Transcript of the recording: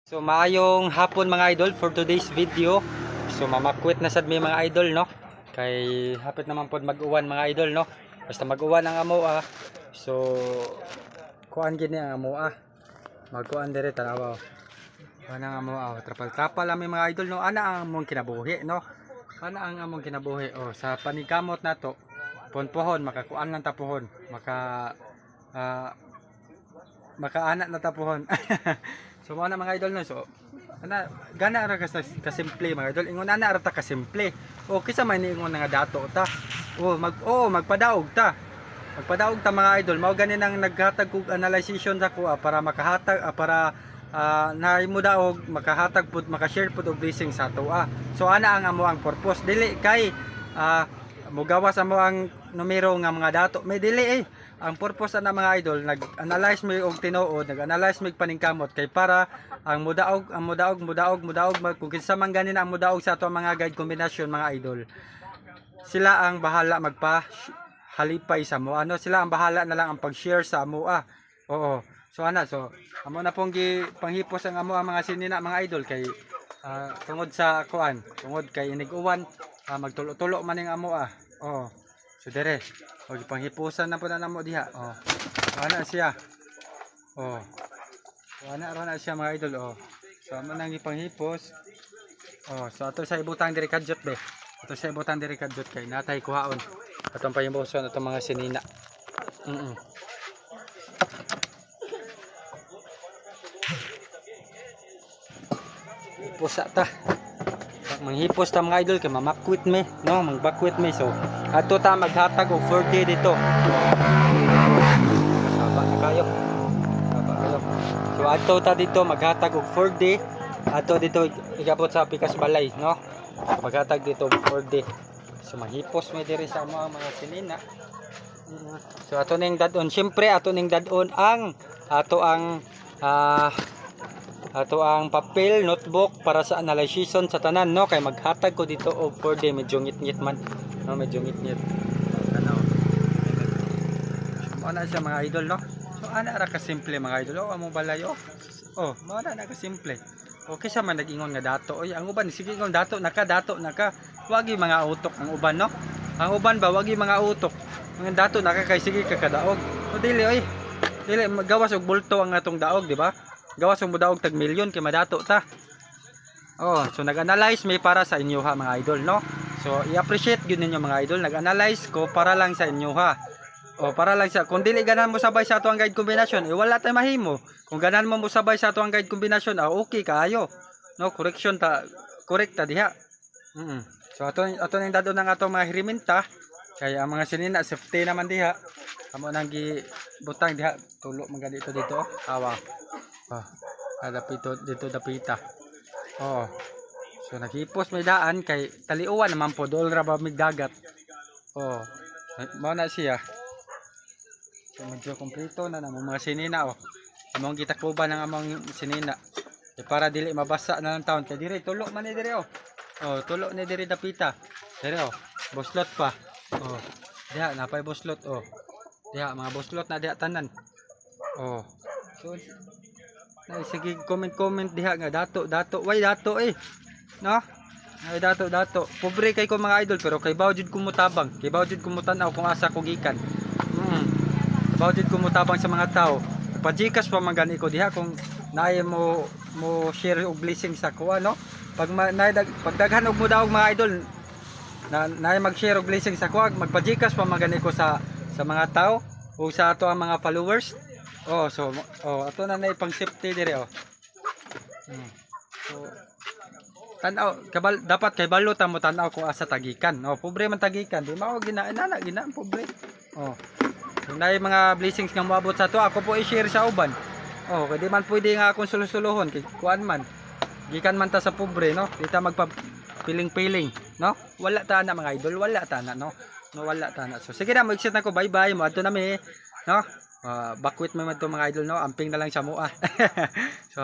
So maayong hapon mga idol for today's video. So mamakwit na sad may mga idol no. Kay hapit naman pod mag-uwan mga idol no. Basta mag-uwan ang amoa. So kuan gid ni ang amoa. Magkuan dire tanawa. Kuan ang amoa, trapal-trapal lang mga idol no. Ana ang among kinabuhi no. Ana ang among kinabuhi. Oh, sa panikamot nato. Pohon makakuan lang tapuhon. Makaana na tapuhon. So mo na mga idol no. So ana gana ra ka simple mga idol. Ingon ana ra ta ka simple. O kisa man ni ingon nga dato ta. Magpadaog ta. Magpadaog ta mga idol. Mao gani nang naghatag og analyzation sa ko para makahatag para nahimo daog makahatag pud makashare pud og blessing sa ato. So ana ang amo ang purpose dili kay mugawas amo ang numero nga mga dato. May dili ang purpose na mga idol nag-analyze mi og tinuod, nag-analyze mi paningkamot kay para ang mudaog kung kinsa man ganin ang mudaog sa ato mga guide combination mga idol. Sila ang bahala magpa halipay sa mo. Sila ang bahala na lang ang pag-share sa amo. Oo. So amo na pong panghipos ang amo ang mga sinina mga idol kay tungod sa kuan, tungod kay inig-uwan magtulo-tulo man ning amo. Oo. So dire, og panghipusan na po na namo diha. Ana siya. So ana ra na siya mga idol. So amo nang ipanghipos. So ato sa ibutang dire kadjot be. Ato sa ibutang dire kadjot kay natay kuhaon. Atong panghipuson atong mga sinina. Pusa ta. Manghipos ta mga idol kay mamakwit me no, magbakwit me. So ato ta maghatag og 40 dito. Saba na kayo. So ato ta dito maghatag og 40. Ato dito igabot sa pikas balay no. Maghatag dito og 40. So manghipos me diri sa mga sinina. So ato ning dadon, syempre ato ning dadon ang ato ang papel, notebook para sa analyzation sa tanan no, kay maghatag ko dito og 4D medyo ngit-ngit man no, medyo ngit-ngit ano. So ana siya mga idol no. So ana ra ka simple mga idol. Among balay mao na ka simple. Okay sa man nag-ingon nga dato. Ang uban sige ingon dato naka wagi mga utok ang uban no. Ang uban ba wagi mga utok. Mga dato naka kay sige kakadaog. O dili magawas og bulto ang atong daog, di ba? Gawas ang mudaog tag milyon kay madato ta. So nag-analyze may para sa inyo mga idol no. So i-appreciate gyud ninyo mga idol, nag-analyze ko para lang sa inyo para lang sa kung dili ganan mo sabay sa ato ang guide combination, wala tay mahimo. Kung ganan mo sabay sa ato ang guide combination, okay kaayo. No, correct ta diha. So ato ning dadon ng ato mga hiriminta kay ang mga sinina safety naman diha. Amo nang gibutang diha tulo man dito dito dapita. So naghipos may daan kay taliuwan naman po dol ra ba mig dagat. Mao na siya. So medyo kompleto na namo mga sinina among gitakuban ng among sinina. Para dili mabasa na ng taon kay dire tulo man ni dire tulo ni dire dapita. Dire boslot pa. Diha napay boslot diha mga boslot na diha tanan. So sige comment diha nga dato way dato no ay dato pobre kay ko mga idol pero kay bawjud ko mutabang kay bawjud ko mutanaw kung asa ko gikan bawjud ko mutabang sa mga tao pajikas pa man gani ko diha kung naay mo share og blessing sa ko pag pagdaghan og mudaog mga idol naay mag-share og blessing sa ko magpajikas pa man gani ko sa mga tao o sa ato ang mga followers. So ato na pang safety dire So tanaw dapat kay balot mo tanaw kung asa tagikan. Pobre man tagikan, di mao gina pobre. Kung nay mga blessings nga moabot sa to, ako po i-share sa uban. Kay di man pwede nga akong sulusuluhon kay kuan man. Gikan man ta sa pobre no, di ta magpa piling no. Wala ta na mga idol, wala ta na no. Wala ta na. So sige na, mag-exit na ko. Bye-bye. Mo adto na mi no. Bakwit mo man to mga idol no, amping na lang sa mua. So